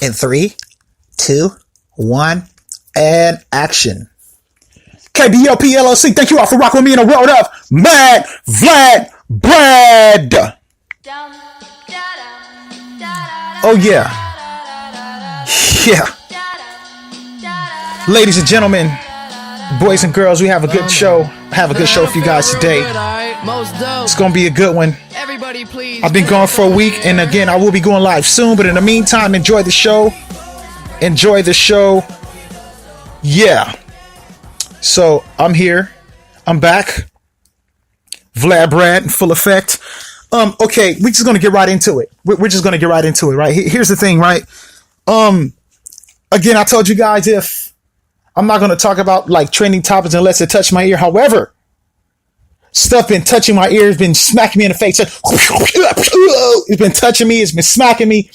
In three, two, one, and action. KBLP LLC, thank you all for rocking with me in a world of Mad Vlad Brad. Oh yeah. Yeah. Ladies and gentlemen, boys and girls, we have a good show. Have a good show for you guys today. It's gonna be a good one. I've been gone for a week, and again, I will be going live soon. But in the meantime, enjoy the show. Enjoy the show. Yeah. So I'm here. I'm back. VladBrad in full effect. Okay, we're just gonna get right into it. We're just gonna get right into it, right? Here's the thing, right? Again, I told you guys if I'm not gonna talk about like trending topics unless it touch my ear. However, stuff been touching my ears, been smacking me in the face. It's been touching me. It's been smacking me.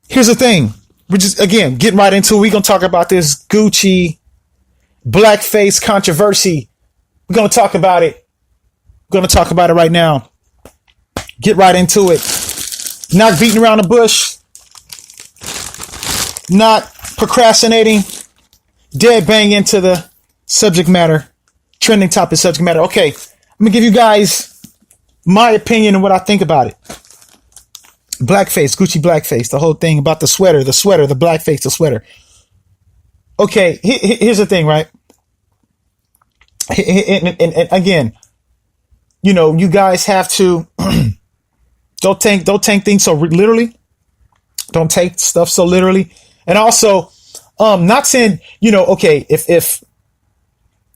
Here's the thing. We're just, again, getting right into it. We're going to talk about this Gucci blackface controversy. We're going to talk about it. We're going to talk about it right now. Get right into it. Not beating around the bush. Not procrastinating. Dead bang into the subject matter. Trending topic subject matter. Okay, I'm gonna give you guys my opinion and what I think about it. Blackface, Gucci blackface, the whole thing about the sweater, the blackface, the sweater. Okay, here's the thing, right? And again, you know, you guys have to don't take things so literally. Don't take stuff so literally. And also, not saying, you know, okay, if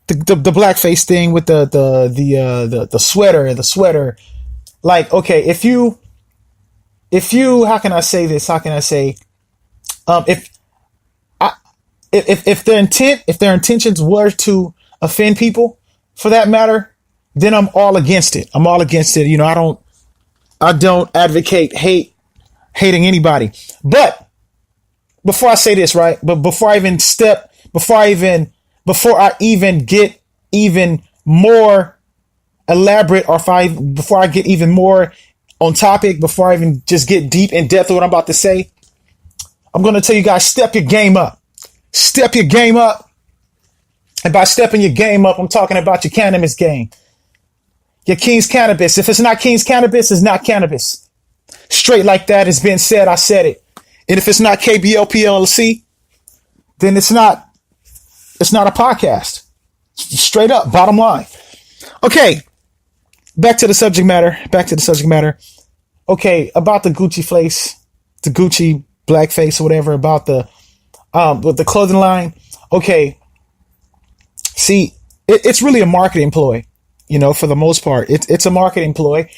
the blackface thing with the sweater, like, okay, if you, how can I say this? How can I say, if their intentions were to offend people for that matter, then I'm all against it. I'm all against it. You know, I don't advocate hating anybody, but before I say this, right? But before I even get even more elaborate, or before I get even more on topic, before I even just get deep in depth of what I'm about to say, I'm going to tell you guys, step your game up. Step your game up. And by stepping your game up, I'm talking about your cannabis game. Your King's Cannabis. If it's not King's Cannabis, it's not cannabis. Straight like that. It's been said. I said it. And if it's not KBLP LLC, then it's not a podcast. Straight up, bottom line. Okay, back to the subject matter. Okay, about the Gucci face, the Gucci blackface or whatever, about with the clothing line. Okay, see, it's really a marketing ploy, you know, for the most part. It's a marketing ploy.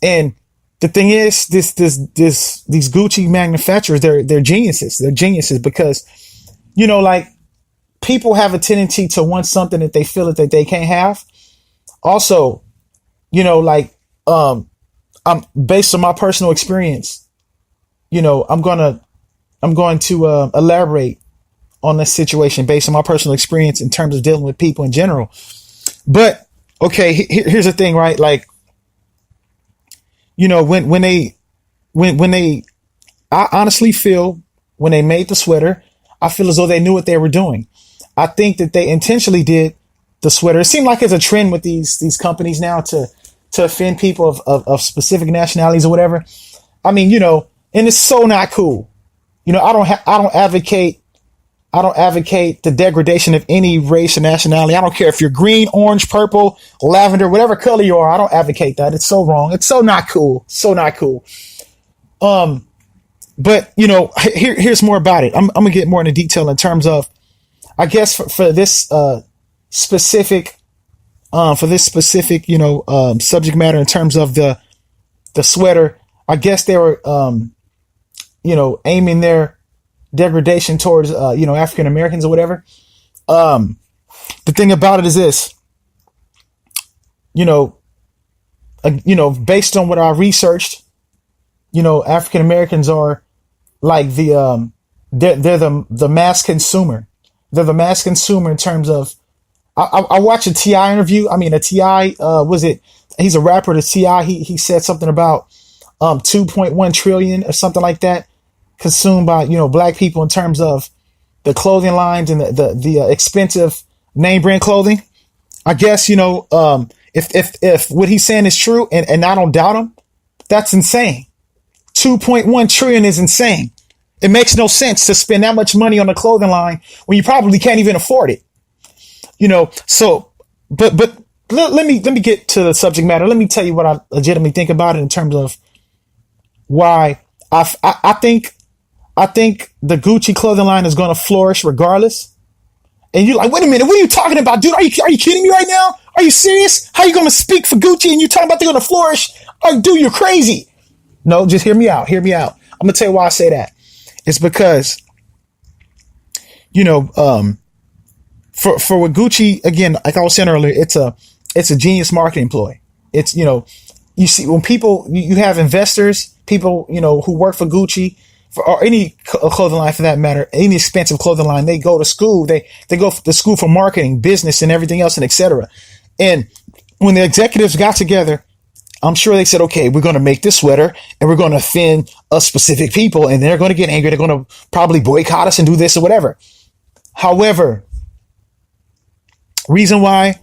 And the thing is, these Gucci manufacturers, they're geniuses. They're geniuses because, you know, like, people have a tendency to want something that they feel that they can't have. Also, you know, like, I'm based on my personal experience, you know, I'm going to elaborate on this situation based on my personal experience in terms of dealing with people in general. But okay, here's the thing, right? Like, you know, when they, I honestly feel when they made the sweater, I feel as though they knew what they were doing. I think that they intentionally did the sweater. It seemed like it's a trend with these companies now to offend people of specific nationalities or whatever. I mean, you know, and it's so not cool. You know, I don't advocate the degradation of any race or nationality. I don't care if you're green, orange, purple, lavender, whatever color you are. I don't advocate that. It's so wrong. It's so not cool. So not cool. But you know, here's more about it. I'm gonna get more into detail in terms of, I guess for this specific, you know, subject matter in terms of the sweater. I guess they were, you know, aiming their degradation towards, you know, African Americans or whatever. The thing about it is this, you know, based on what I researched, you know, African Americans are like they're the mass consumer. They're the mass consumer in terms of, I watched a T.I. interview. I mean, a T.I. He's a rapper. The T.I. He said something about 2.1 trillion or something like that. consumed by, black people in terms of the clothing lines and the expensive name brand clothing. I guess, if what he's saying is true, and I don't doubt him, that's insane. 2.1 trillion is insane. It makes no sense to spend that much money on a clothing line when you probably can't even afford it. So, but let me get to the subject matter. Let me tell you what I legitimately think about it in terms of why I think the Gucci clothing line is going to flourish regardless. And you're like, wait a minute, what are you talking about, dude? Are you kidding me right now? Are you serious? How are you going to speak for Gucci and you're talking about they're going to flourish? Oh, dude, you're crazy. No, just hear me out. Hear me out. I'm going to tell you why I say that. It's because, for with Gucci, again, like I was saying earlier, it's a genius marketing ploy. It's, you see when people, you have investors, people, who work for Gucci, or any clothing line for that matter, any expensive clothing line, they go to school, they go to school for marketing, business and everything else, and etc. And when the executives got together, I'm sure they said, okay, we're going to make this sweater and we're going to offend a specific people and they're going to get angry. They're going to probably boycott us and do this or whatever. However, reason why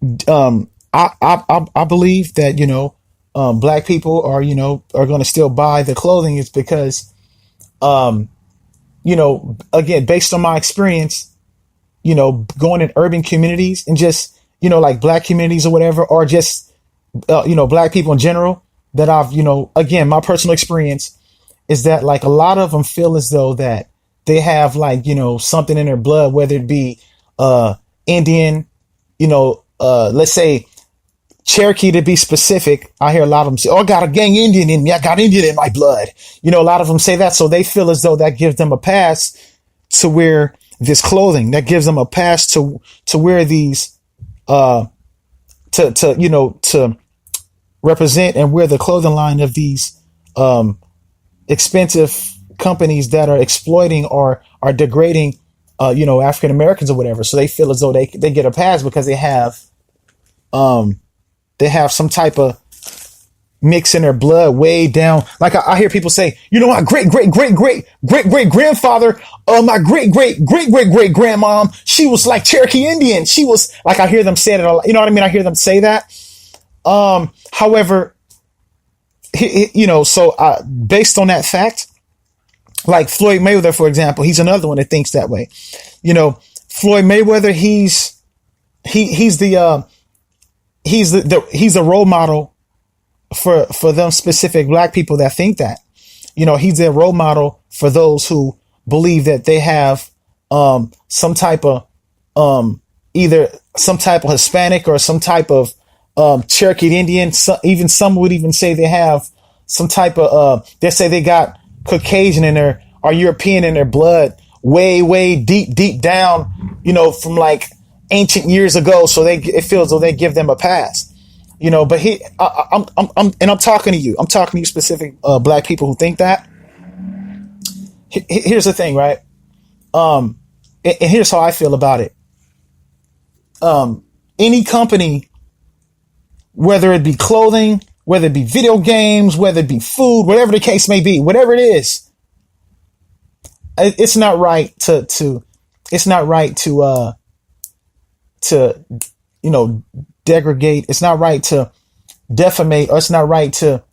I believe that, black people are going to still buy the clothing is because, again, based on my experience, going in urban communities and just, like black communities or whatever, or just, black people in general that I've, again, my personal experience is that like a lot of them feel as though that they have like, something in their blood, whether it be, Indian, let's say Cherokee to be specific. I hear a lot of them say, oh, I got a gang Indian in me. I got Indian in my blood. A lot of them say that. So they feel as though that gives them a pass to wear this clothing, that gives them a pass to wear these, to represent and wear the clothing line of these, expensive companies that are exploiting or are degrading, African Americans or whatever. So they feel as though they get a pass because they have some type of mix in their blood way down. Like I hear people say, my great grandfather, my great grandmom, she was like Cherokee Indian. She was like, I hear them say it a lot. You know what I mean? I hear them say that. However, so based on that fact, like Floyd Mayweather, for example, he's another one that thinks that way. Floyd Mayweather, he's the role model for them specific black people that think that, he's their role model for those who believe that they have, some type of, either some type of Hispanic or some type of, Cherokee Indian. Even some would even say they have some type of, they say they got Caucasian in their, or European in their blood, way deep down, from like ancient years ago. So it feels as though they give them a pass, but I'm talking to you. I'm talking to you specific, black people who think that. Here's the thing, right? And here's how I feel about it. Any company, whether it be clothing, whether it be video games, whether it be food, whatever the case may be, whatever it is, it's not right to degrade. It's not right to defamate, or it's not right to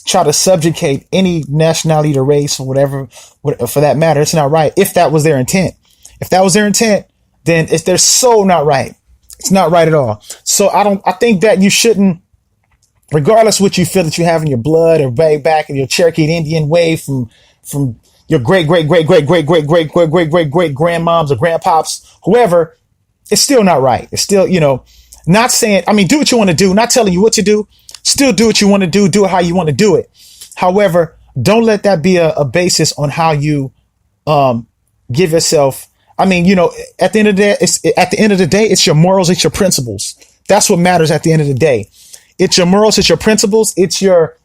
try to subjugate any nationality to race or whatever, for that matter. It's not right if that was their intent. If that was their intent, then they're so not right. It's not right at all. So I think that you shouldn't, regardless what you feel that you have in your blood or way back in your Cherokee Indian way from your great grandmoms or grandpops, whoever, it's still not right. It's still, not saying, do what you want to do, not telling you what to do, still do what you want to do it how you want to do it. However, don't let that be a basis on how you, give yourself. At the end of the day, it's your morals, it's your principles. That's what matters at the end of the day. It's your morals, it's your principles, it's your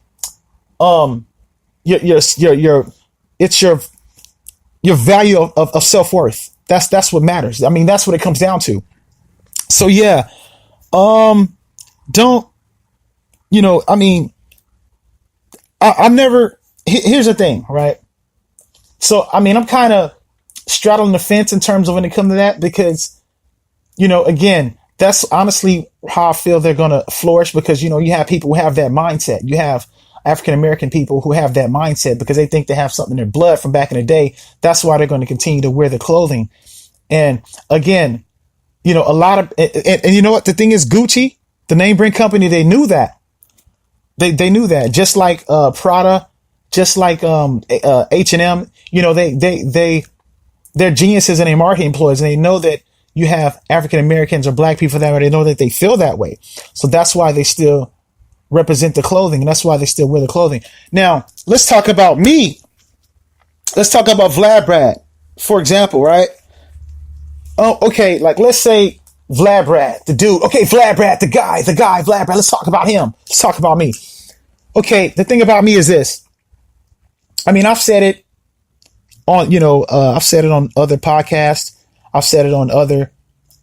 it's your value of self-worth. That's what matters. That's what it comes down to. So yeah, don't, I've never, here's the thing, right? So, I mean, I'm kind of straddling the fence in terms of when it comes to that, because, again, that's honestly how I feel they're going to flourish, because, you have people who have that mindset. You have African American people who have that mindset because they think they have something in their blood from back in the day. That's why they're going to continue to wear the clothing. And again, a lot of, and you know what? The thing is, Gucci, the name brand company, they knew that. They knew that, just like Prada, just like H&M. They're geniuses and they're marketing employees, and they know that you have African Americans or black people that way. They know that they feel that way, so that's why they still represent the clothing, and that's why they still wear the clothing. Now, let's talk about me. Let's talk about VladBrad, for example, right? Oh, okay. Like, let's say VladBrad, the dude. Okay, VladBrad, the guy, VladBrad. Let's talk about him. Let's talk about me. Okay, the thing about me is this. I mean, I've said it on, I've said it on other podcasts. I've said it on other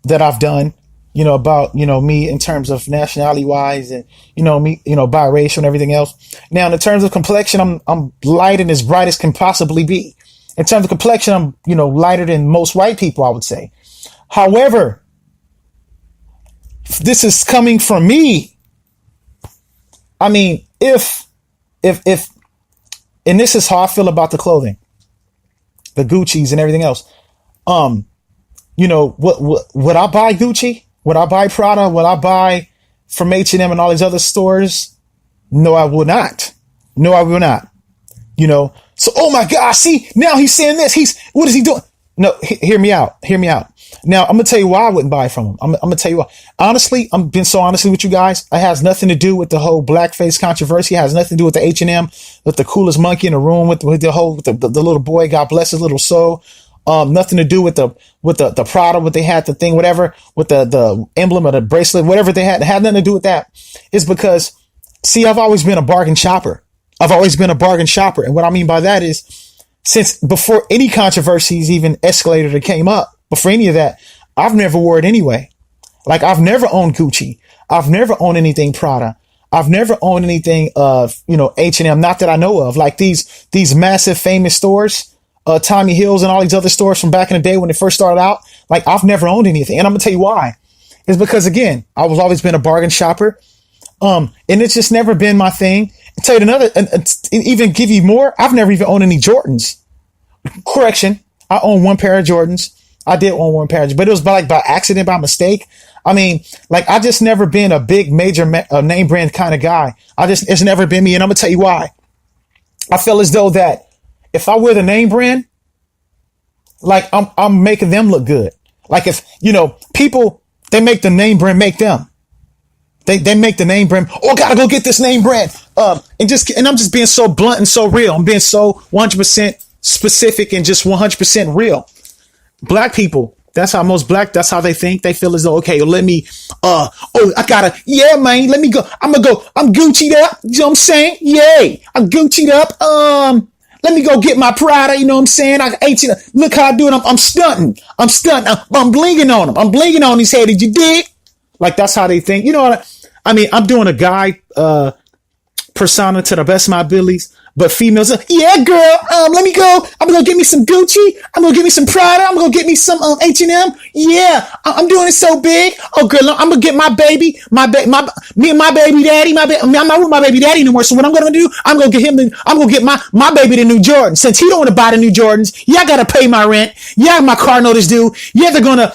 that I've done, about, me in terms of nationality wise, and, me, biracial and everything else. Now, in terms of complexion, I'm light and as bright as can possibly be. In terms of complexion, I'm, lighter than most white people, I would say. However, this is coming from me. I mean, if, and this is how I feel about the clothing, the Gucci's and everything else. Would I buy Gucci? Would I buy Prada? Would I buy from H&M and all these other stores? No, I will not. No, I will not. So, oh my gosh, see, now he's saying this. What is he doing? No, hear me out. Now, I'm going to tell you why I wouldn't buy from him. I'm going to tell you why. Honestly, I'm being so honest with you guys. It has nothing to do with the whole blackface controversy. It has nothing to do with the H&M, with the coolest monkey in the room, with the little boy, God bless his little soul. Nothing to do with the Prada, what they had, the thing, whatever, with the emblem or the bracelet, whatever they had. It had nothing to do with that. It's because, see, I've always been a bargain shopper. And what I mean by that is, since before any controversies even escalated or came up, before any of that, I've never wore it anyway. Like, I've never owned Gucci. I've never owned anything Prada. I've never owned anything of, H&M, not that I know of. Like these massive famous stores, Tommy Hills and all these other stores from back in the day when they first started out. Like, I've never owned anything. And I'm gonna tell you why. It's because, again, I was always been a bargain shopper. And it's just never been my thing. I'll tell you another, and even give you more. I've never even owned any Jordans. Correction. I own one pair of Jordans. I did own one pair, but it was by accident, by mistake. I mean, like, I just never been a big major name brand kind of guy. It's never been me. And I'm going to tell you why. I feel as though that if I wear the name brand, like, I'm making them look good. Like, if, people, they make the name brand make them. They make the name brand. Oh, gotta go get this name brand. And I'm just being so blunt and so real. I'm being so 100% specific and just 100% real. Black people, that's how they think. They feel as though, okay, let me, yeah, man, let me go. I'm Gucci'd up. You know what I'm saying? Yay. I'm Gucci'd up. Let me go get my Prada. You know what I'm saying? Look how I do it. I'm stunting. I'm blinging on them. I'm blinging on his head. Did you dig? Like, that's how they think. You know what I mean? I'm doing a guy, persona to the best of my abilities. But females, yeah, girl, let me go. I'm gonna get me some Gucci. I'm gonna get me some Prada. I'm gonna get me some H&M. Yeah, I'm doing it so big. Oh, girl, I'm gonna get my baby, me and my baby daddy. I'm not with my baby daddy anymore. So what I'm gonna do? I'm gonna get my baby the new Jordans. Since he don't want to buy the new Jordans, yeah, I gotta pay my rent. Yeah, my car notice due. Yeah, they're gonna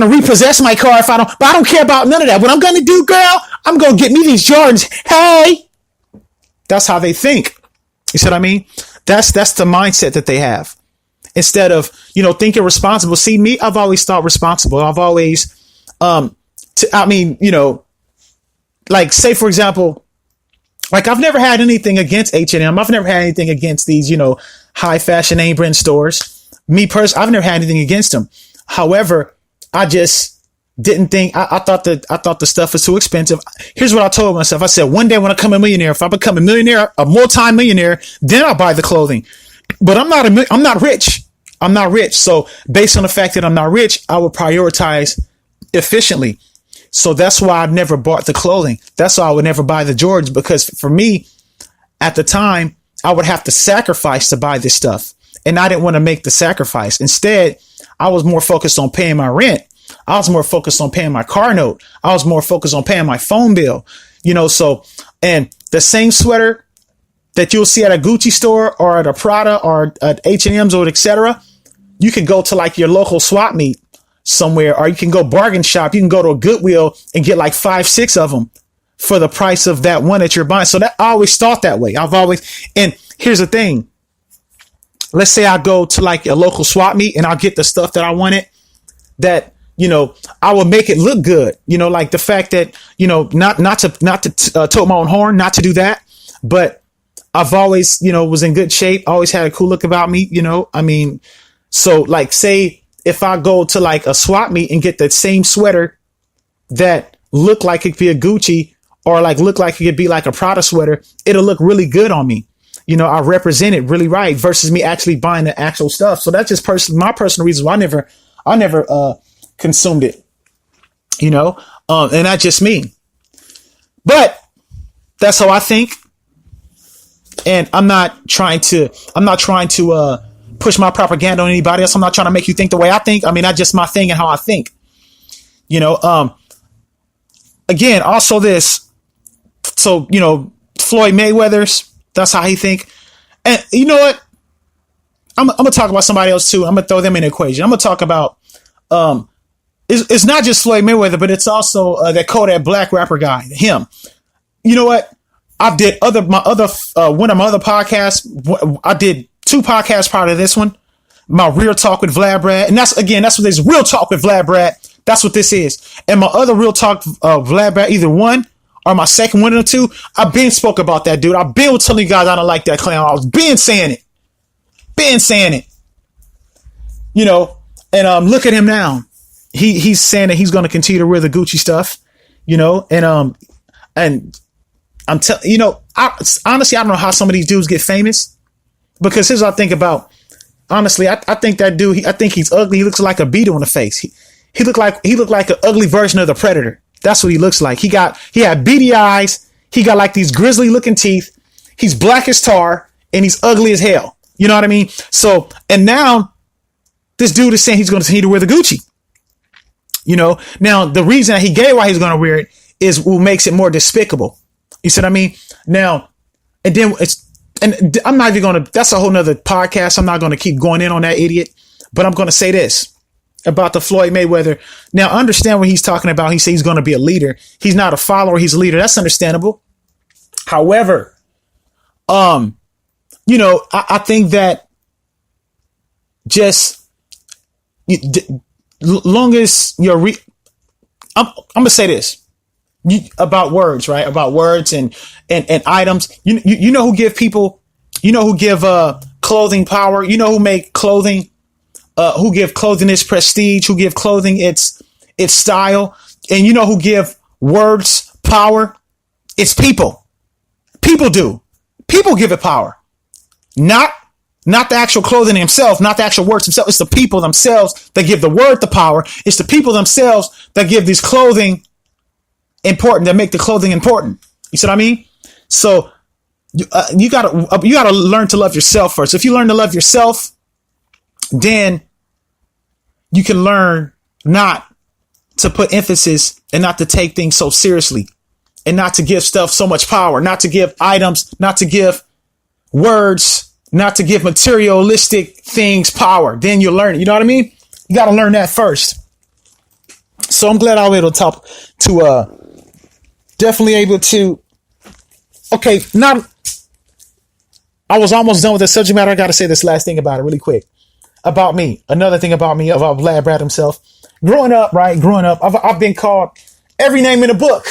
repossess my car if I don't. But I don't care about none of that. What I'm gonna do, girl, I'm gonna get me these Jordans. Hey, that's how they think. You see what I mean? That's the mindset that they have. Instead of, thinking responsible. See, me, I've always thought responsible. I've always, like, say, for example, like, I've never had anything against H&M. I've never had anything against these, high fashion name brand stores. Me personally, I've never had anything against them. However, I just didn't think, I thought the stuff was too expensive. Here's what I told myself. I said, one day when I become a millionaire, if I become a millionaire, a multi-millionaire, then I'll buy the clothing. But I'm not rich. I'm not rich. So based on the fact that I'm not rich, I would prioritize efficiently. So that's why I've never bought the clothing. That's why I would never buy the Jordans, because for me, at the time, I would have to sacrifice to buy this stuff. And I didn't want to make the sacrifice. Instead, I was more focused on paying my rent. I was more focused on paying my car note. I was more focused on paying my phone bill, so, and the same sweater that you'll see at a Gucci store or at a Prada or at H&M's or etc. You can go to like your local swap meet somewhere, or you can go bargain shop. You can go to a Goodwill and get like 5-6 of them for the price of that one that you're buying. So that I always thought that way. And here's the thing. Let's say I go to like a local swap meet and I'll get the stuff that I wanted, that, I will make it look good. Like the fact that, not to tote my own horn, not to do that, but I've always, was in good shape, always had a cool look about me, so like, say if I go to like a swap meet and get that same sweater that look like it could be a Gucci, or like look like it could be like a Prada sweater, it'll look really good on me. I represent it really right versus me actually buying the actual stuff. So that's just my personal reasons why I never consumed it, and that's just me. But that's how I think. And I'm not trying to push my propaganda on anybody else. I'm not trying to make you think the way I think. That's just my thing and how I think, again, also this. So, Floyd Mayweather's, that's how he think. And you know what? I'm going to talk about somebody else too. I'm going to throw them in the equation. I'm going to talk about, it's not just Floyd Mayweather, but it's also that Kodak Black rapper guy, him. You know what? I did one of my other podcasts. I did 2 podcasts prior to this one. My Real Talk with VladBrad. And that's what this Real Talk with VladBrad. That's what this is. And my other Real Talk, VladBrad, either one or my second one or 2, I've been spoke about that dude. I've been telling you guys I don't like that clown. I was been saying it. And look at him now. He's saying that he's going to continue to wear the Gucci stuff, and I'm telling, honestly, I don't know how some of these dudes get famous, because here's what I think about. Honestly, I think that dude, I think he's ugly. He looks like a beetle in the face. He looked like an ugly version of the Predator. That's what he looks like. He had beady eyes. He got like these grizzly looking teeth. He's black as tar and he's ugly as hell. You know what I mean? So, and now this dude is saying he's going to continue to wear the Gucci. Now the reason that he gave why he's going to wear it is what makes it more despicable. You see what I mean? Now, and then I'm not even going to, that's a whole nother podcast. I'm not going to keep going in on that idiot, but I'm going to say this about the Floyd Mayweather. Now, understand what he's talking about. He says he's going to be a leader. He's not a follower. He's a leader. That's understandable. However, I think that just long as you're, I'm going to say this. About words, right? About words and items. You know who give people, who give clothing power. You know who make clothing, who give clothing its prestige, who give clothing its style, and you know who give words power. It's people. People do. People give it power. Not the actual clothing themselves, not the actual words themselves. It's the people themselves that give the word the power. It's the people themselves that give these clothing important, that make the clothing important. You see what I mean? So you gotta learn to love yourself first. If you learn to love yourself, then you can learn not to put emphasis and not to take things so seriously, and not to give stuff so much power, not to give items, not to give words, not to give materialistic things power. Then you'll learn it. You know what I mean? You got to learn that first. So I'm glad I was able to talk to definitely able to. Okay, now I was almost done with the subject matter. I got to say this last thing about it really quick. About me. Another thing about me, about VladBrad himself. Growing up, I've been called every name in the book.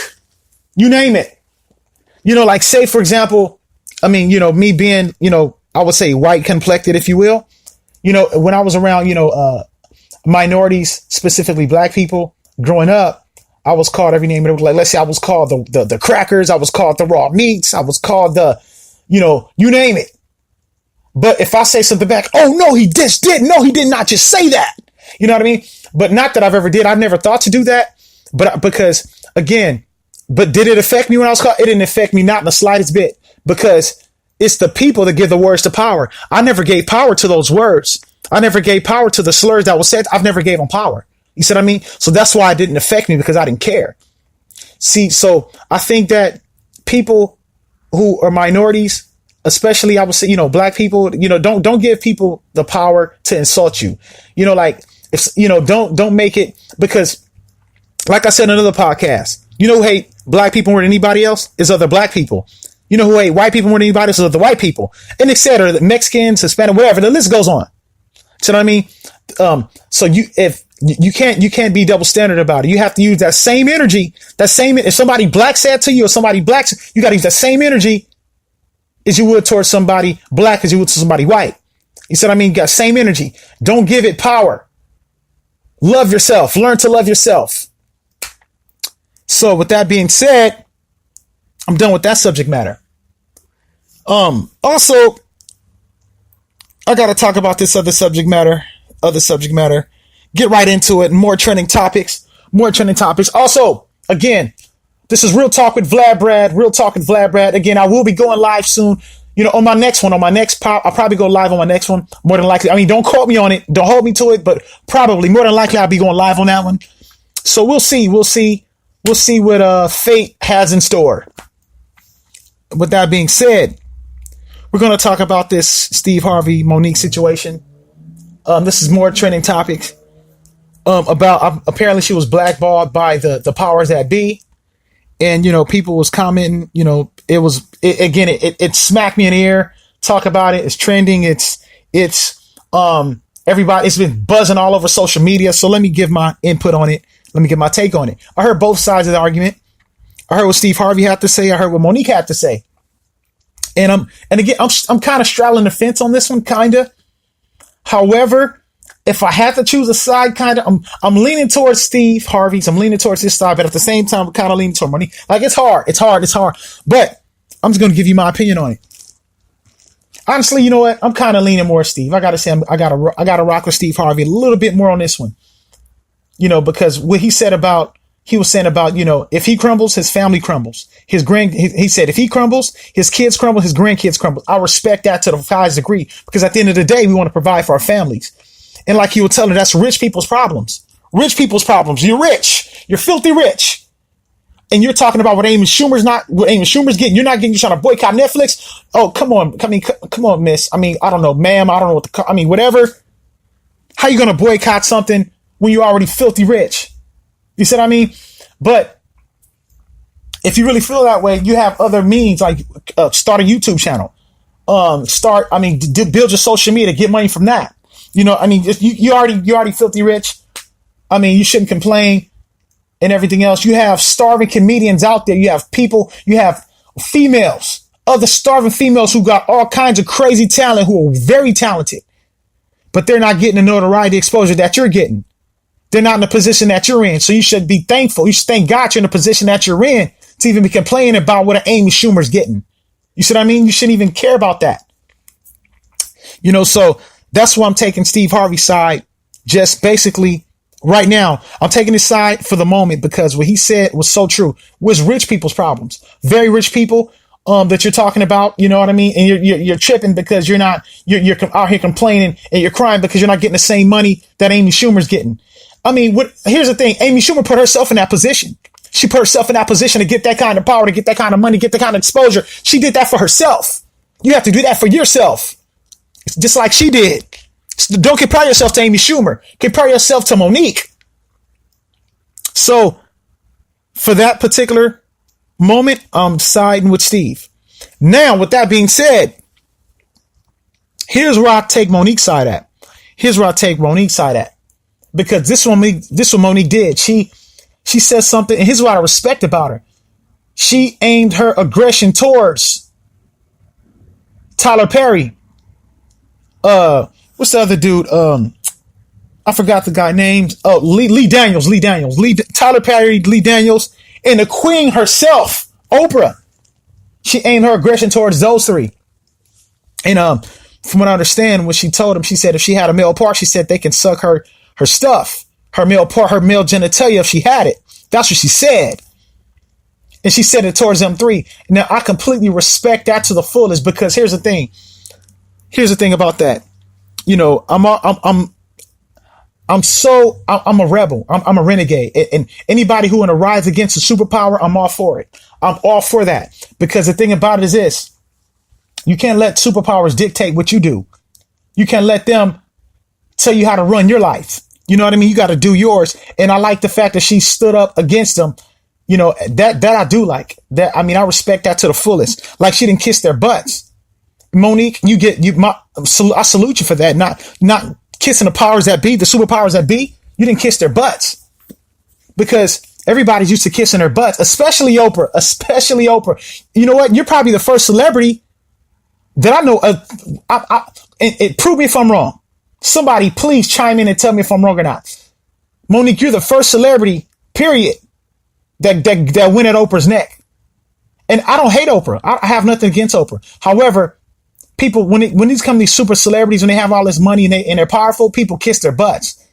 You name it. Like say, for example, me being, I would say white complected, if you will. When I was around, minorities, specifically black people, growing up, I was called every name in the book. Like, let's say I was called the crackers. I was called the raw meats. I was called you name it. But if I say something back, oh no, he just did. No, he did not just say that. You know what I mean? But not that I've ever did. I've never thought to do that. But but did it affect me when I was called? It didn't affect me, not in the slightest bit, because It's the people that give the words to power. I never gave power to those words. I never gave power to the slurs that was said. I've never gave them power. You see what I mean? So that's why it didn't affect me, because I didn't care. See, so I think that people who are minorities, especially I would say, black people, don't give people the power to insult you. Like if, don't make it, because like I said in another podcast, who hate black people more than anybody else is other black people. Who hate white people more than anybody else is other white people, and etc. The Mexicans, Hispanic, whatever, the list goes on. So you know what I mean? So you can't be double standard about it. You have to use that same energy, if somebody black said to you or somebody black, you got to use that same energy as you would towards somebody black as you would to somebody white. You said, you got same energy. Don't give it power. Love yourself. Learn to love yourself. So with that being said, I'm done with that subject matter. Also, I got to talk about this other subject matter. Get right into it. More trending topics. Also, again, this is Real Talk with VladBrad. Again, I will be going live soon. On my next pop, I'll probably go live on my next one. More than likely. Don't quote me on it. Don't hold me to it, but probably more than likely I'll be going live on that one. So we'll see what fate has in store. With that being said, we're going to talk about this Steve Harvey, Monique situation. This is more trending topics. About apparently she was blackballed by the powers that be, and people was commenting. It smacked me in the ear. Talk about it. It's trending. It's everybody. It's been buzzing all over social media. So let me give my input on it. Let me give my take on it. I heard both sides of the argument. I heard what Steve Harvey had to say. I heard what Monique had to say. And again, I'm kind of straddling the fence on this one, kind of. However, if I had to choose a side, kind of, I'm leaning towards Steve Harvey's. I'm leaning towards his side, but at the same time, I'm kind of leaning toward Monique. Like, it's hard. But I'm just going to give you my opinion on it. Honestly, you know what? I'm kind of leaning more Steve. I got to say, I got to rock with Steve Harvey a little bit more on this one. Because what he saying about, if he crumbles, his family crumbles. He said, if he crumbles, his kids crumble, his grandkids crumble. I respect that to the highest degree, because at the end of the day, we want to provide for our families. And like he would tell her, that's rich people's problems. You're rich. You're filthy rich. And you're talking about what Amy Schumer's getting. You're not getting, you're trying to boycott Netflix. Oh, come on. Come on, miss. I don't know, ma'am. I don't know whatever. How you going to boycott something when you're already filthy rich? You said, but if you really feel that way, you have other means, like start a YouTube channel, build your social media, get money from that. You already filthy rich. You shouldn't complain and everything else. You have starving comedians out there. You have females, other starving females who got all kinds of crazy talent, who are very talented, but they're not getting the notoriety, exposure that you're getting. They're not in the position that you're in. So you should be thankful. You should thank God you're in the position that you're in to even be complaining about what an Amy Schumer's getting. You see what I mean? You shouldn't even care about that. So that's why I'm taking Steve Harvey's side. Just basically right now, I'm taking his side for the moment, because what he said was so true. Was rich people's problems. Very rich people that you're talking about, you know what I mean? And you're tripping because you're out here complaining, and you're crying because you're not getting the same money that Amy Schumer's getting. Here's the thing. Amy Schumer put herself in that position. She put herself in that position to get that kind of power, to get that kind of money, get that kind of exposure. She did that for herself. You have to do that for yourself. It's just like she did. Don't compare yourself to Amy Schumer. Compare yourself to Monique. So for that particular moment, I'm siding with Steve. Now, with that being said, here's where I take Monique's side at. Because this one Monique did. She said something, and here's what I respect about her. She aimed her aggression towards Tyler Perry. What's the other dude? I forgot the guy named. Oh, Lee Daniels. Tyler Perry, Lee Daniels, and the queen herself, Oprah. She aimed her aggression towards those three. And from what I understand, when she told him, she said if she had a male part, she said they can suck her stuff, her male part, her male genitalia if she had it. That's what she said. And she said it towards them three. Now, I completely respect that to the fullest, because here's the thing. Here's the thing about that. You know, I'm a rebel. I'm a renegade. And anybody who wanna rise against a superpower, I'm all for it. I'm all for that. Because the thing about it is this. You can't let superpowers dictate what you do. You can't let them tell you how to run your life. You know what I mean? You got to do yours. And I like the fact that she stood up against them. You know, that I do like that. I mean, I respect that to the fullest. Like, she didn't kiss their butts. Monique, I salute you for that. Not kissing the powers that be, the superpowers that be. You didn't kiss their butts, because everybody's used to kissing their butts, especially Oprah, You know what? You're probably the first celebrity that I know of. And prove me if I'm wrong. Somebody please chime in and tell me if I'm wrong or not. Monique, you're the first celebrity, period, that went at Oprah's neck. And I don't hate Oprah. I have nothing against Oprah. However, people, when these come, these super celebrities, when they have all this money and they're powerful, people kiss their butts.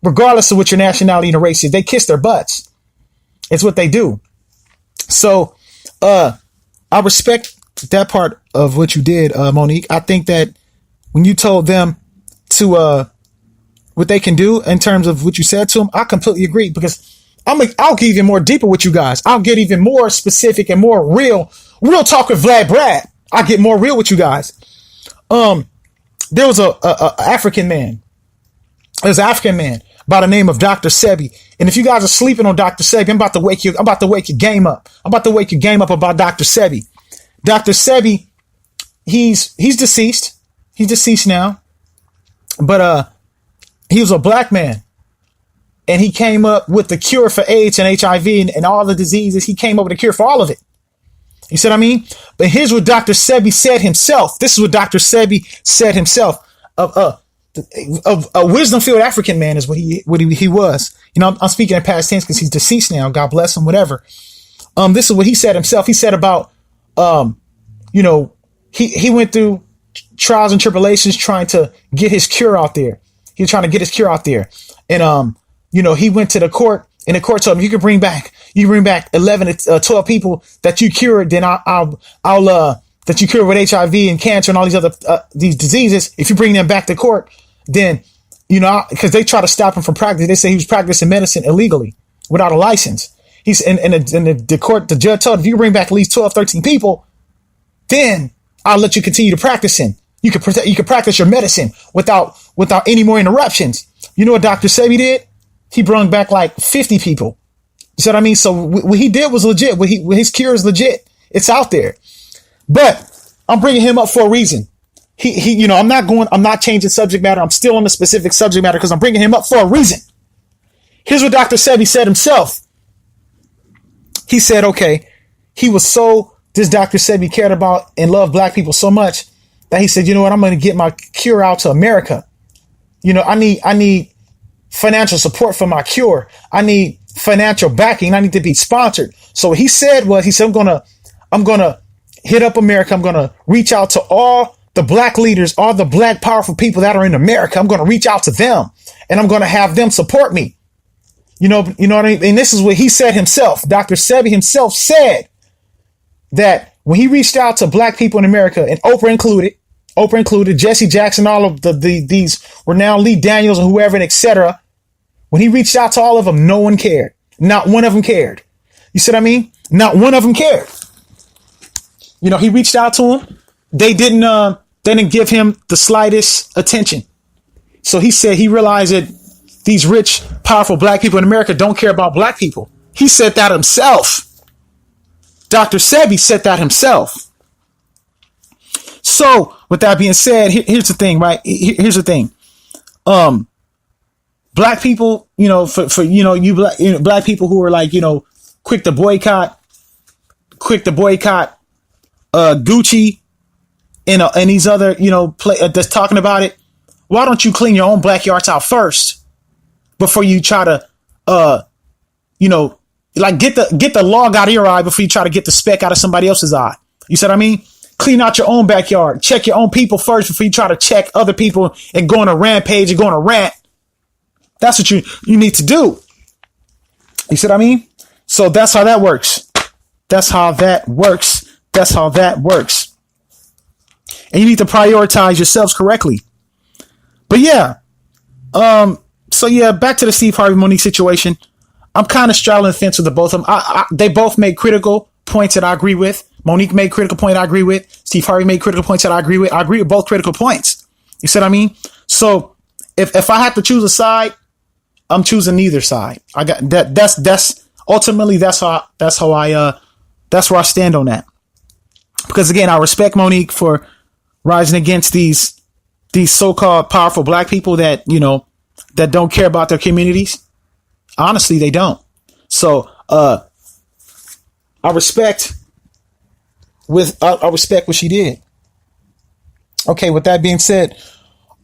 Regardless of what your nationality and race is, they kiss their butts. It's what they do. So I respect that part of what you did, Monique. I think that when you told them to what they can do in terms of what you said to them, I completely agree, because I'll get even more deeper with you guys. I'll get even more specific and more real talk with VladBrad. I get more real with you guys. There was a African man. There's an African man by the name of Dr. Sebi. And if you guys are sleeping on Dr. Sebi, I'm about to wake your game up. I'm about to wake your game up about Dr. Sebi. Dr. Sebi, he's deceased. He's deceased now. But he was a black man. And he came up with the cure for AIDS and HIV and all the diseases. He came up with a cure for all of it. You see what I mean? But here's what Dr. Sebi said himself. This is what Dr. Sebi said himself. A wisdom-filled African man is what he was. You know, I'm speaking in past tense because he's deceased now. God bless him, whatever. This is what he said himself. He said about, you know, he went through trials and tribulations trying to get his cure out there. He was trying to get his cure out there. And, you know, he went to the court, and the court told him, you can bring back 11 to 12 people that you cured. Then I'll that you cured with HIV and cancer and all these other, these diseases. If you bring them back to court, then, you know, because they try to stop him from practicing. They say he was practicing medicine illegally without a license. He's in the court, the judge told him, if you bring back at least 12, 13 people, then I'll let you continue to practicing. You can practice your medicine without any more interruptions. You know what Dr. Sebi did? He brought back like 50 people. You see what I mean? So what he did was legit. His cure is legit. It's out there. But I'm bringing him up for a reason. He, you know, I'm not changing subject matter. I'm still on the specific subject matter because I'm bringing him up for a reason. Here's what Dr. Sebi said himself. He said, okay, this Dr. Sebi cared about and loved black people so much that he said, you know what, I'm going to get my cure out to America. You know, I need financial support for my cure. I need financial backing. I need to be sponsored. So what he said, I'm going to hit up America. I'm going to reach out to all the black leaders, all the black powerful people that are in America. I'm going to reach out to them and I'm going to have them support me. You know what I mean? And this is what he said himself. Dr. Sebi himself said that when he reached out to black people in America, and Oprah included, Jesse Jackson, all of these were now Lee Daniels and whoever, and etc. When he reached out to all of them, no one cared. Not one of them cared. You see what I mean? Not one of them cared. You know, he reached out to them. They didn't give him the slightest attention. So he said he realized that these rich, powerful black people in America don't care about black people. He said that himself. Dr. Sebi said that himself. So with that being said, here's the thing, right? Here's the thing. Black people, you know, for you know, black people who are like, you know, quick to boycott Gucci and these other, you know, that's talking about it. Why don't you clean your own backyards out first before you try to, you know, like get the log out of your eye before you try to get the speck out of somebody else's eye. You see what I mean? Clean out your own backyard. Check your own people first before you try to check other people and go on a rampage and go on a rant. That's what you need to do. You see what I mean? So that's how that works. That's how that works. That's how that works. And you need to prioritize yourselves correctly. But yeah, so yeah, back to the Steve Harvey Monique situation. I'm kind of straddling the fence with the both of them. They both made critical points that I agree with. Monique made critical point I agree with. Steve Harvey made critical points that I agree with. I agree with both critical points. You see what I mean? So if I have to choose a side, I'm choosing neither side. I got that. That's ultimately that's where I stand on that. Because again, I respect Monique for rising against these so-called powerful black people that, you know, that don't care about their communities. Honestly, they don't. So I respect what she did. Okay, with that being said,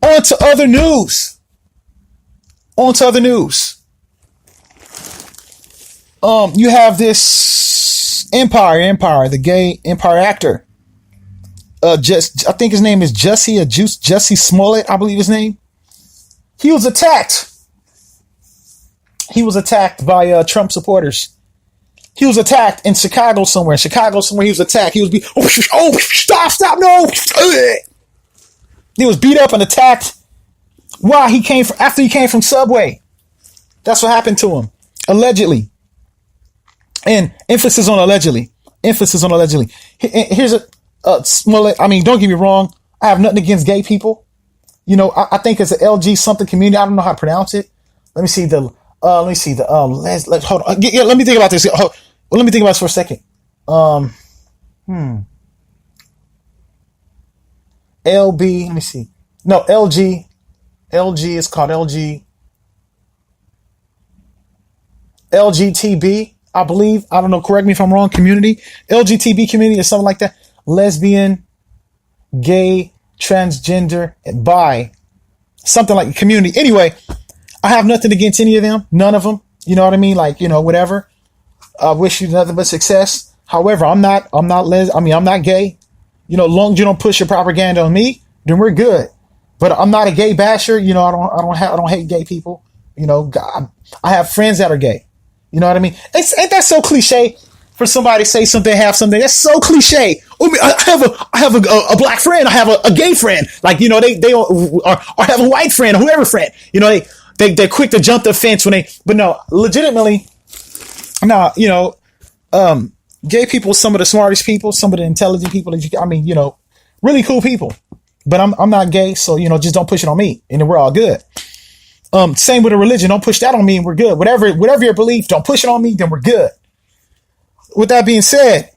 on to other news. You have this Empire, the gay Empire actor. I think his name is Jussie Smollett, I believe his name. He was attacked. He was attacked by Trump supporters. He was attacked in Chicago somewhere. He was attacked. He was stop, no. He was beat up and attacked. Why? After he came from Subway. That's what happened to him. Allegedly. And emphasis on allegedly. Here's a Smollett. I mean, don't get me wrong. I have nothing against gay people. You know, I think it's an LG something community. I don't know how to pronounce it. Let me see the hold on. Yeah, let me think about this. Let me think about this for a second. LB, let me see. No, LG. LG is called LG. LGTB, I believe. I don't know. Correct me if I'm wrong. Community. LGTB community or something like that. Lesbian, gay, transgender, and bi. Something like community. Anyway, I have nothing against any of them. None of them. You know what I mean? Like, you know, whatever. I wish you nothing but success. However, I'm not gay. You know, long as you don't push your propaganda on me, then we're good. But I'm not a gay basher. You know, I don't hate gay people. You know, I have friends that are gay. You know what I mean? Ain't that so cliche for somebody to say something, have something? That's so cliche. I have a black friend. I have a gay friend. Like, you know, they or have a white friend or whoever friend. You know, they're quick to jump the fence but no, legitimately, no, you know, gay people, some of the smartest people, some of the intelligent people you know, really cool people. But I'm not gay, so, you know, just don't push it on me, and then we're all good. Same with a religion. Don't push that on me, and we're good. Whatever your belief, don't push it on me, then we're good. With that being said,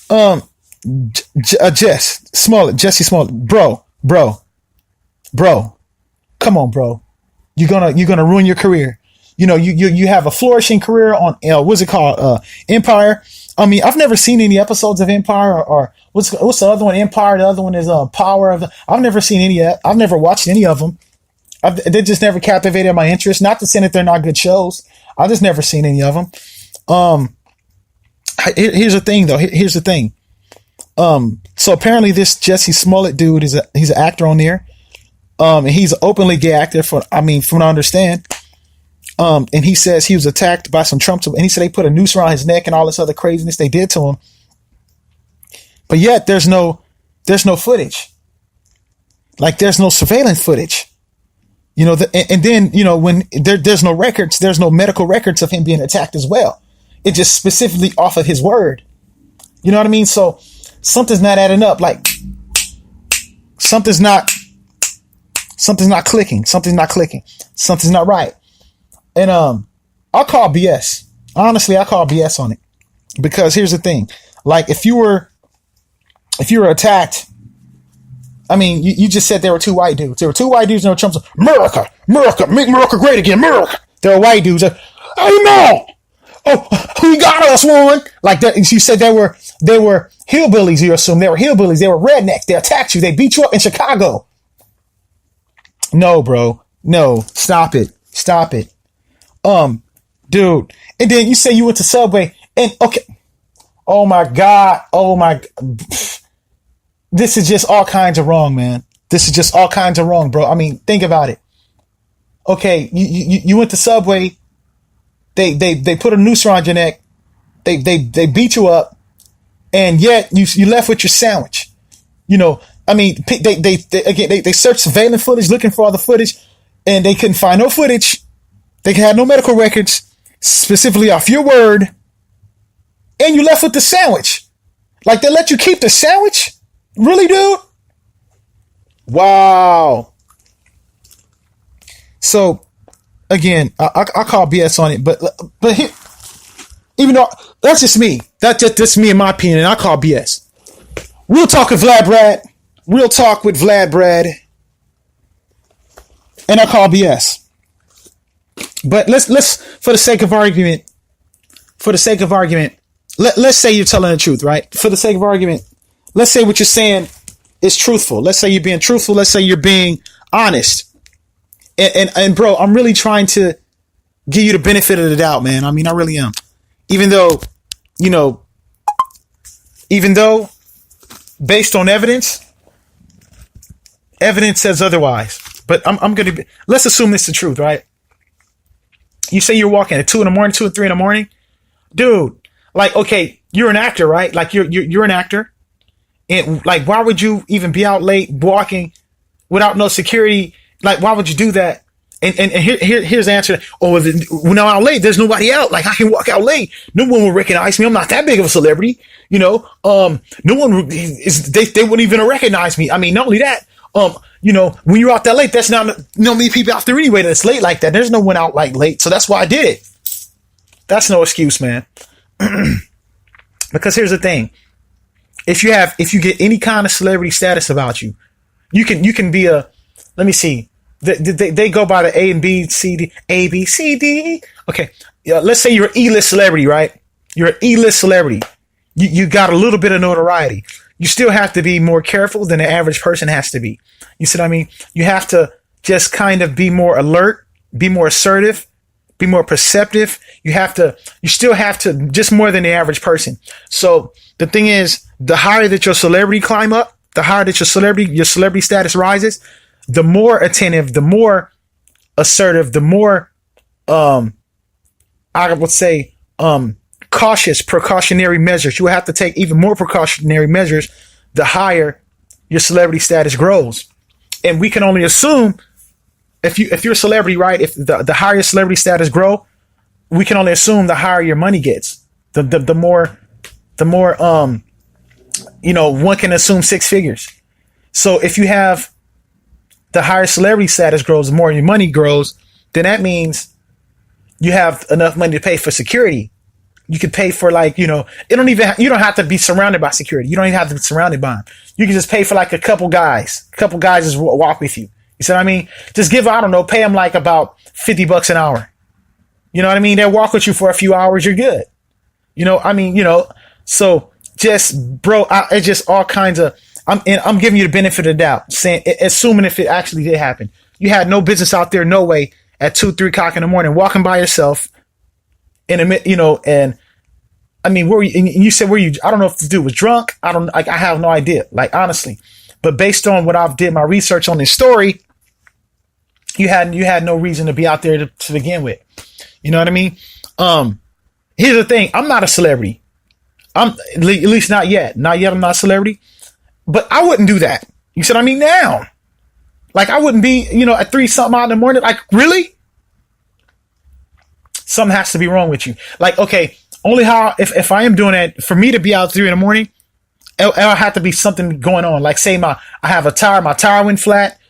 Jussie Smollett, bro, come on, bro. You're gonna ruin your career. You know, you have a flourishing career on what's it called? Empire. I mean, I've never seen any episodes of Empire or what's the other one? Empire. The other one is Power. I've never seen any yet. I've never watched any of them. They just never captivated my interest. Not to say that they're not good shows. I just never seen any of them. Here's the thing, though. Here's the thing. So apparently this Jussie Smollett dude he's an actor on there. And he's an openly gay actor from what I understand. And he says he was attacked by some Trump, and he said they put a noose around his neck and all this other craziness they did to him. But yet there's no footage. Like, there's no surveillance footage. You know, and then, you know, when there's no records, there's no medical records of him being attacked as well. It just specifically off of his word. You know what I mean? So something's not adding up. Like, something's not clicking. Something's not right. And I'll call BS. Honestly, I call BS on it. Because here's the thing. Like, if you were attacked, I mean, you just said there were two white dudes. There were two white dudes and there were Trump's America, make America great again, America. There were white dudes. Hey, no! Oh, who got us, one? Like that. You said they were hillbillies. You assume they were hillbillies. They were rednecks. They attacked you. They beat you up in Chicago. No, bro. No. Stop it. Dude. And then you say you went to Subway and okay. Oh my God. This is just all kinds of wrong, man. This is just all kinds of wrong, bro. I mean, think about it. Okay, you went to Subway. They put a noose around your neck. They beat you up, and yet you left with your sandwich. You know, I mean, they searched surveillance footage looking for all the footage, and they couldn't find no footage. They had no medical records, specifically off your word, and you left with the sandwich. Like, they let you keep the sandwich? Really, dude? Wow. So, again, I call BS on it, but here, even though that's just me, that's me in my opinion, and I call BS. Real talk with VladBrad. Real talk with VladBrad, and I call BS. But let's for the sake of argument, let's say you're telling the truth, right? For the sake of argument, let's say what you're saying is truthful. Let's say you're being truthful. Let's say you're being honest. And bro, I'm really trying to give you the benefit of the doubt, man. I mean, I really am. Even though based on evidence says otherwise. But I'm going to let's assume it's the truth, right? You say you're walking at 2 in the morning, 2 or 3 in the morning, dude. Like, okay, you're an actor, right? Like you're an actor, and like, why would you even be out late walking without no security? Like, why would you do that? And here's the answer. Oh, when I'm out late, there's nobody out. Like, I can walk out late. No one will recognize me. I'm not that big of a celebrity, you know. No one is. They wouldn't even recognize me. I mean, not only that. You know, when you're out that late, that's not many people out there anyway that's late like that. There's no one out like late. So that's why I did it. That's no excuse, man. Because here's the thing. If you get any kind of celebrity status about you, you can be a, let me see. They go by the A and B, C, D, A, B, C, D. Okay. Let's say you're an E-list celebrity, right? You're an E-list celebrity. You got a little bit of notoriety. You still have to be more careful than the average person has to be. You see what I mean? You have to just kind of be more alert, be more assertive, be more perceptive. You still have to, just more than the average person. So the thing is, the higher that your celebrity climb up, the higher that your celebrity status rises, the more attentive, the more assertive, the more, I would say, precautionary measures. You have to take even more precautionary measures the higher your celebrity status grows. And we can only assume if you're a celebrity, right? If the higher your celebrity status grow, we can only assume the higher your money gets. The more one can assume 6 figures. So if you have the higher celebrity status grows, the more your money grows, then that means you have enough money to pay for security. You could pay for, like, you don't have to be surrounded by security. You don't even have to be surrounded by them. You can just pay for like a couple guys just walk with you. You see what I mean? Just pay them like about $50 an hour. You know what I mean? They'll walk with you for a few hours. You're good. So just, bro, it's just all kinds of, I'm giving you the benefit of the doubt, assuming if it actually did happen. You had no business out there, no way, at 2, 3 o'clock in the morning, walking by yourself and I mean, where were you? And you said, I don't know if the dude was drunk. I have no idea, like, honestly, but based on what I've did my research on this story, you had no reason to be out there to begin with. You know what I mean? Here's the thing. I'm not a celebrity. I'm at least not yet. Not yet. I'm not a celebrity, but I wouldn't do that. You see what I mean? Now, like, I wouldn't be, at 3 something out in the morning. Like, really? Something has to be wrong with you. Like, okay, only how, if I am doing that, for me to be out 3 in the morning, it'll have to be something going on. Like, say my tire went flat,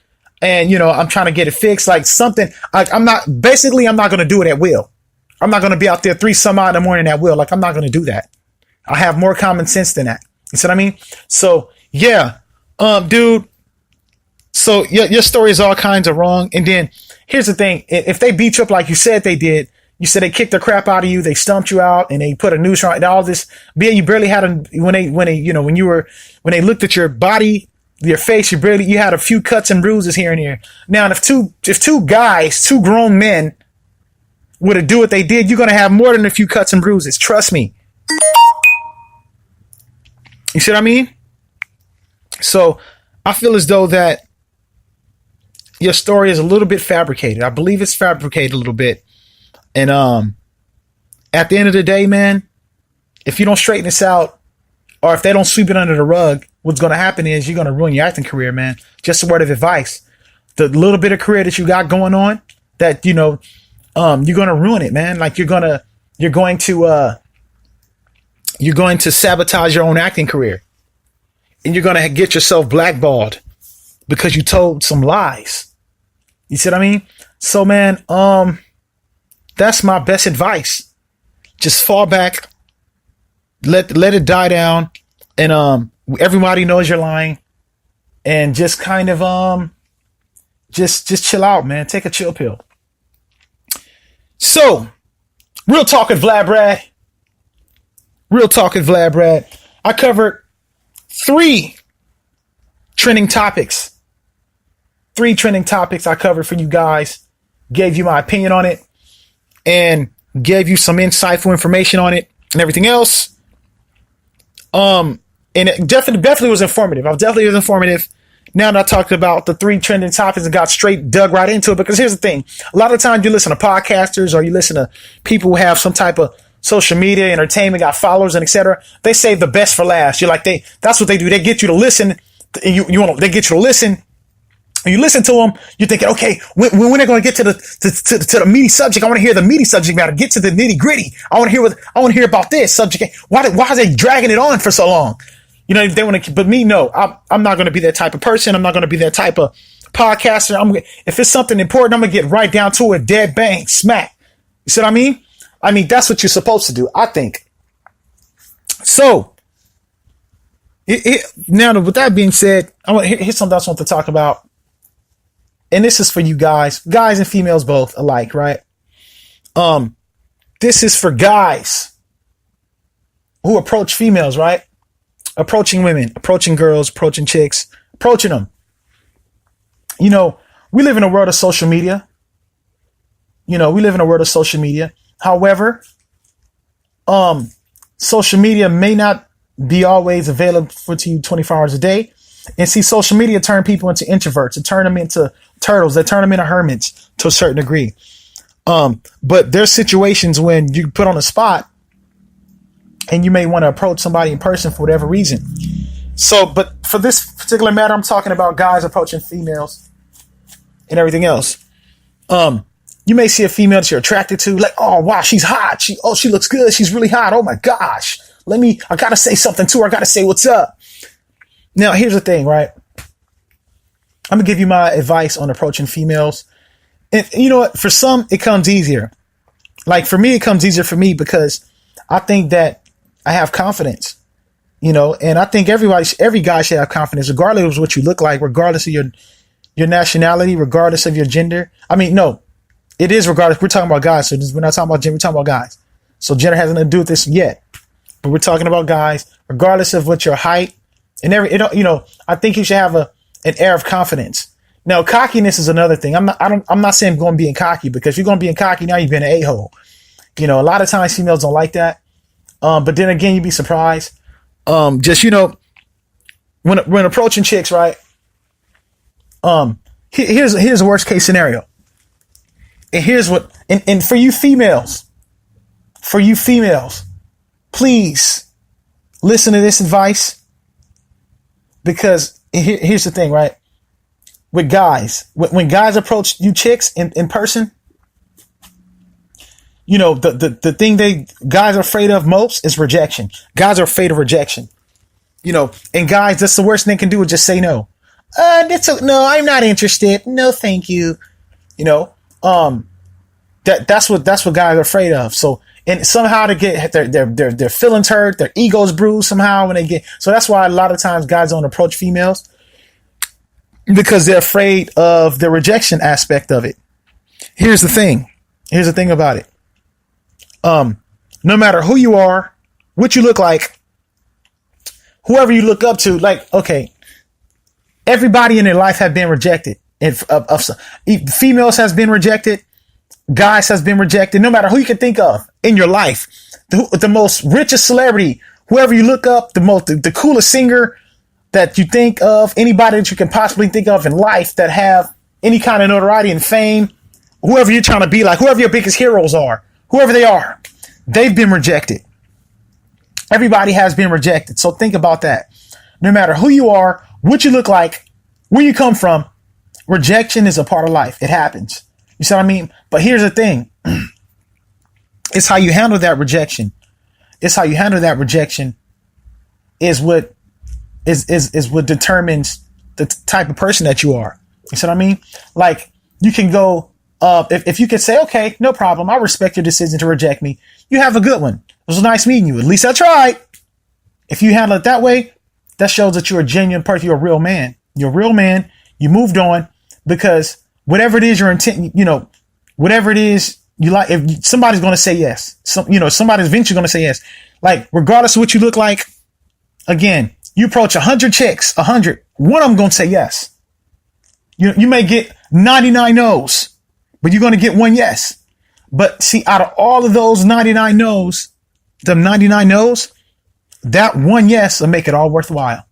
and, I'm trying to get it fixed. Like, something, I'm not going to do it at will. I'm not going to be out there 3 some out in the morning at will. Like, I'm not going to do that. I have more common sense than that. You see what I mean? So, yeah, dude. So your story is all kinds of wrong. And then here's the thing. If they beat you up like you said they did, you said they kicked the crap out of you, they stumped you out, and they put a noose around all this. You barely had when they looked at your body, your face, you had a few cuts and bruises here and there. Now, if two guys, 2 grown men were to do what they did, you're going to have more than a few cuts and bruises. Trust me. You see what I mean? So I feel as though that your story is a little bit fabricated. I believe it's fabricated a little bit. And at the end of the day, man, if you don't straighten this out, or if they don't sweep it under the rug, what's going to happen is you're going to ruin your acting career, man. Just a word of advice. The little bit of career that you got going on, that, you're going to ruin it, man. Like you're going to sabotage your own acting career, and you're going to get yourself blackballed because you told some lies. You see what I mean? So, man, that's my best advice. Just fall back, let it die down, and everybody knows you're lying, and just kind of just chill out, man. Take a chill pill. So, real talk with VladBrad. Real talk with VladBrad. I covered 3 trending topics. 3 trending topics I covered for you guys. Gave you my opinion on it, and gave you some insightful information on it and everything else. And it definitely was informative. I definitely was informative. Now that I talked about the 3 trending topics and got dug right into it, because here's the thing. A lot of times you listen to podcasters, or you listen to people who have some type of social media, entertainment, got followers and etc. They save the best for last. You're like, that's what they do. They get you to listen. They get you to listen. And you listen to them, you're thinking, okay, when are they going to get to the meaty subject? I want to hear the meaty subject matter. Get to the nitty gritty. I want to hear about this subject. Why are they dragging it on for so long? They want to, but me, no, I'm not going to be that type of person. I'm not going to be that type of podcaster. If it's something important, I'm going to get right down to it, dead bang, smack. You see what I mean? I mean, that's what you're supposed to do, I think. So, now with that being said, here's something else I want to talk about. And this is for you guys and females both alike, right? This is for guys who approach females, right? Approaching women, approaching girls, approaching chicks, approaching them. We live in a world of social media. However, social media may not be always available to you 24 hours a day. And see, social media turn people into introverts. It turn them into turtles. They turn them into hermits to a certain degree. But there's situations when you put on a spot and you may want to approach somebody in person for whatever reason. So, but for this particular matter, I'm talking about guys approaching females and everything else. You may see a female that you're attracted to, like, oh, wow, she's hot. She looks good. She's really hot. Oh my gosh. I got to say something to her. I got to say what's up. Now, here's the thing, right? I'm going to give you my advice on approaching females. And you know what? For some, it comes easier. Like for me, it comes easier for me because I think that I have confidence, and I think every guy should have confidence, regardless of what you look like, regardless of your nationality, regardless of your gender. I mean, no, it is regardless. We're talking about guys. So we're not talking about gender. We're talking about guys. So gender has nothing to do with this yet, but we're talking about guys, regardless of what your height. And I think you should have an air of confidence. Now, cockiness is another thing. I'm not saying going being cocky, because if you're going to be cocky, now you've been an a-hole. A lot of times females don't like that. But then again, you'd be surprised. When approaching chicks, right? Here's the worst case scenario. And here's what, and for you females, please listen to this advice. Because here's the thing, right? With guys, when guys approach you chicks in person, the thing guys are afraid of most is rejection. Guys are afraid of rejection. And guys, that's the worst thing they can do is just say no. No, I'm not interested. No, thank you. That's what guys are afraid of. So, and somehow to get their feelings hurt, their egos bruised somehow when they get. So that's why a lot of times guys don't approach females, because they're afraid of the rejection aspect of it. Here's the thing about it. No matter who you are, what you look like, whoever you look up to, like, okay, everybody in their life have been rejected. Females has been rejected. Guys has been rejected. No matter who you can think of in your life, the most richest celebrity, whoever you look up, the coolest singer that you think of, anybody that you can possibly think of in life that have any kind of notoriety and fame, whoever you're trying to be like, whoever your biggest heroes are, whoever they are, they've been rejected. Everybody has been rejected. So think about that. No matter who you are, what you look like, where you come from, rejection is a part of life. It happens. You see what I mean? But here's the thing. It's how you handle that rejection. It's how you handle that rejection is what is what determines the type of person that you are. You see what I mean? Like you can go, if you could say, okay, no problem. I respect your decision to reject me. You have a good one. It was nice meeting you. At least I tried. If you handle it that way, that shows that you're a genuine person. You're a real man. You're a real man. You moved on because whatever it is your intent, whatever it is you like, if somebody's going to say yes, somebody's eventually going to say yes. Like, regardless of what you look like, again, you approach 100 chicks, 100, one of them going to say yes. You may get 99 no's, but you're going to get one yes. But see, out of all of those 99 no's, that one yes will make it all worthwhile.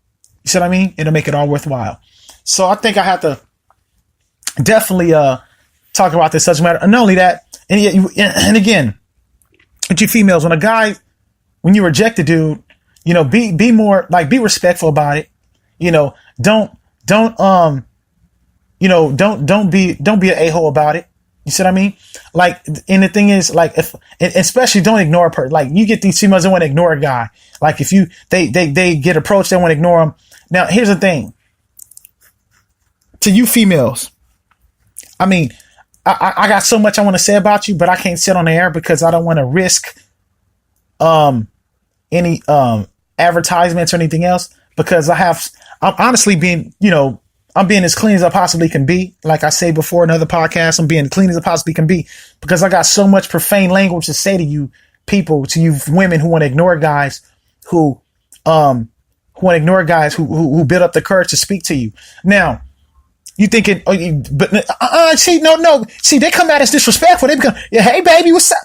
You see what I mean? It'll make it all worthwhile. So I think I have to definitely talk about this subject matter. And not only that, and again, with you females, when you reject a dude, be more like, be respectful about it. Don't be an a-hole about it. You see what I mean? Like, and the thing is, like, especially don't ignore a person. Like, you get these females that want to ignore a guy. Like, they get approached, they want to ignore them. Now, here's the thing. To you females, I mean, I got so much I want to say about you, but I can't sit on the air because I don't want to risk any advertisements or anything else, because I'm honestly being, I'm being as clean as I possibly can be. Like I say before in other podcasts, I'm being clean as I possibly can be because I got so much profane language to say to you people, to you women who want to ignore guys who build up the courage to speak to you. Now, you thinking, see, they come at us disrespectful. They become, yeah, hey baby, what's up?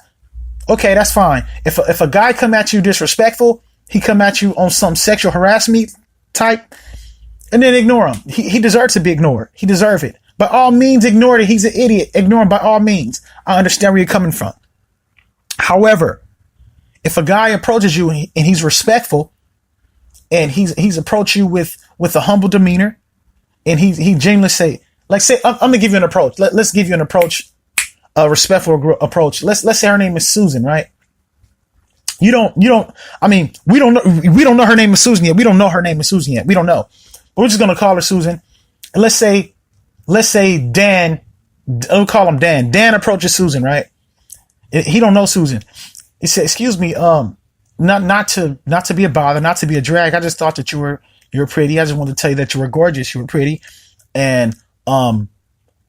Okay, that's fine. If a guy come at you disrespectful, he come at you on some sexual harassment type, and then ignore him. He deserves to be ignored. He deserves it. By all means, ignore it. He's an idiot. Ignore him by all means. I understand where you're coming from. However, if a guy approaches you and he's respectful, and he's approached you with a humble demeanor, and he genuinely say, I'm gonna give you an approach. Let's give you an approach, a respectful approach. Let's say her name is Susan, right? We don't know her name is Susan yet. We don't know her name is Susan yet. We don't know. But we're just gonna call her Susan. And let's say Dan, we'll call him Dan. Dan approaches Susan, right? He don't know Susan. He said, excuse me, not to be a bother, not to be a drag. I just thought that you were pretty. I just wanted to tell you that you were gorgeous. You were pretty. And I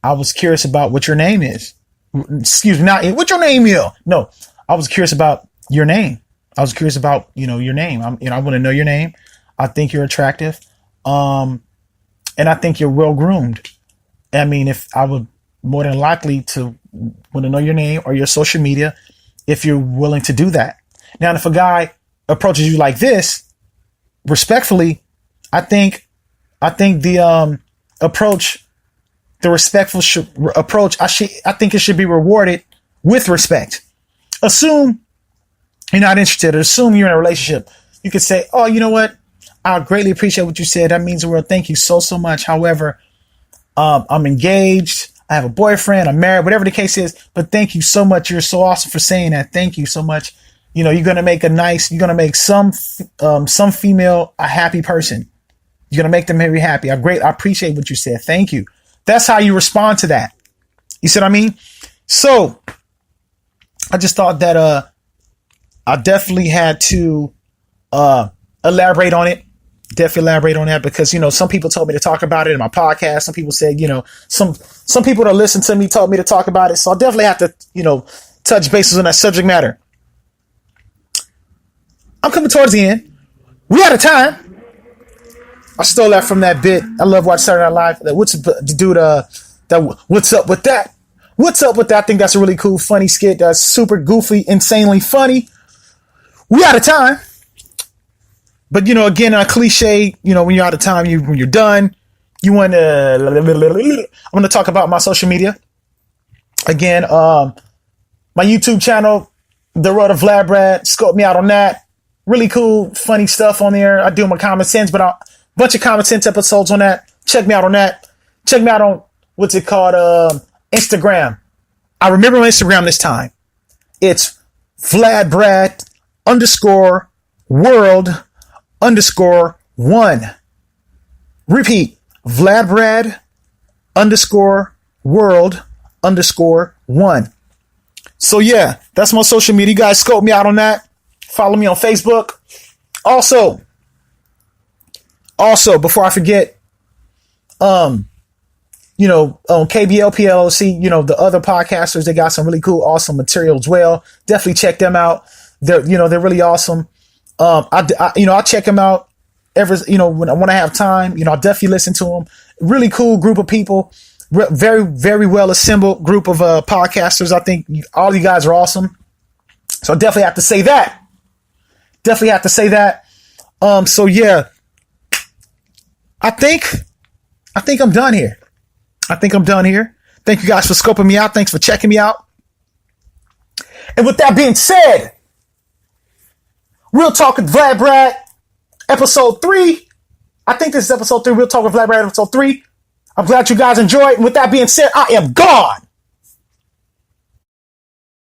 was curious about what your name is. Excuse me, not what your name is. No, I was curious about your name. I was curious about, your name. I want to know your name. I think you're attractive. And I think you're well groomed. I mean, if I would more than likely to want to know your name or your social media, if you're willing to do that. Now, if a guy approaches you like this, respectfully, I think the approach, the respectful approach, I think it should be rewarded with respect. Assume you're not interested. Assume you're in a relationship. You could say, oh, you know what? I greatly appreciate what you said. That means the world. Thank you so much. However, I'm engaged. I have a boyfriend. I'm married. Whatever the case is. But thank you so much. You're so awesome for saying that. Thank you so much. You're gonna make some female a happy person. You're gonna make them very happy. I appreciate what you said. Thank you. That's how you respond to that. You see what I mean? So I just thought that I definitely had to elaborate on it. Definitely elaborate on that because, some people told me to talk about it in my podcast. Some people said, some people that listen to me told me to talk about it. So I definitely have to, touch bases on that subject matter. I'm coming towards the end. We out of time. I stole that from that bit. I love watching Saturday Night Live. What's up with that? What's up with that? I think that's a really cool, funny skit. That's super goofy, insanely funny. We out of time. But, again, a cliche, when you're out of time, when you're done, you want to, I'm going to talk about my social media. Again, my YouTube channel, The Road of VladBrad, scope me out on that. Really cool, funny stuff on there. I do my common sense, but a bunch of common sense episodes on that. Check me out on that. Check me out on, what's it called? Instagram. I remember my Instagram this time. It's VladBrad _world_1. Repeat, VladBrad _world_1. So yeah, that's my social media. You guys scope me out on that. Follow me on Facebook. Also, before I forget, on KBLP LLC, the other podcasters, they got some really cool, awesome material as well. Definitely check them out. They're really awesome. I'll check them out when I have time. I'll definitely listen to them. Really cool group of people. Very, very well assembled group of podcasters. I think all you guys are awesome. So I definitely have to say that. So yeah, I think I'm done here. Thank you guys for scoping me out. Thanks for checking me out. And with that being said, Real Talk with VladBrad, episode 3. I think this is episode 3. Real Talk with VladBrad, episode 3. I'm glad you guys enjoyed. And with that being said, I am gone.